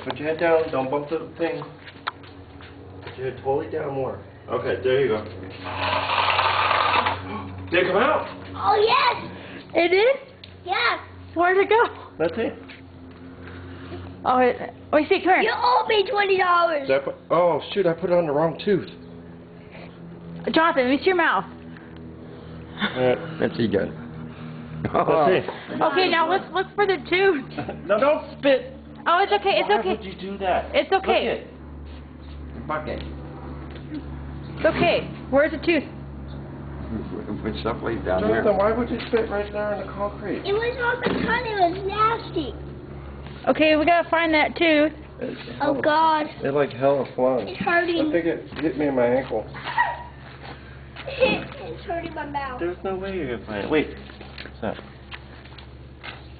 Put your head down. Don't bump the thing. Put your head totally down more. Okay, there you go. Did it come out? Oh, yes. It is? Yes. Where'd it go? That's it. Oh, wait, see, come You here. owe me $20. Oh, shoot, I put it on the wrong tooth. Jonathan, let me see your mouth. That's good. That's it. Okay, now let's look for the tooth. No, don't spit. Oh, it's okay, it's Why okay. would you do that? It's okay. Bucket. It's okay. Where's the tooth? Put stuff like down there. Jonathan, why would you spit right there in the concrete? It was on the tongue. It was nasty. Okay, we gotta find that tooth. Oh, God. It like hella flung. It's I hurting. think it hit me in my ankle. It's hurting my mouth. There's no way you're gonna find it. Wait. What's that?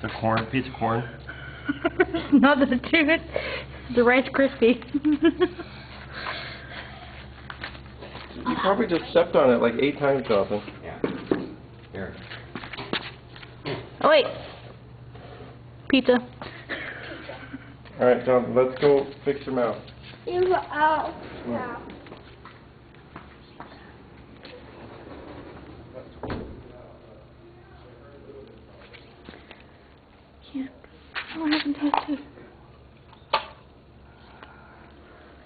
The corn? Piece of corn? Not the tooth. The Rice Krispie. You probably just stepped on it like 8 times, Jonathan. Yeah. Here. Oh, wait. Pizza. Alright, Jonathan, let's go fix your mouth. You were out now. Can't. What happened to his tooth?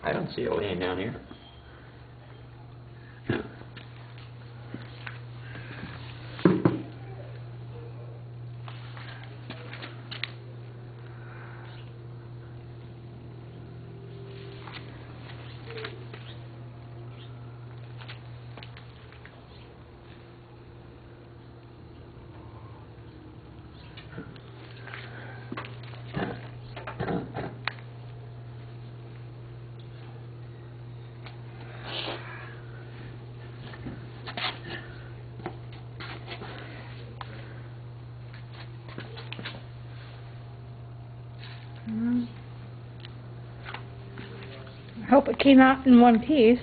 I don't see it laying down here. I hope it came out in one piece.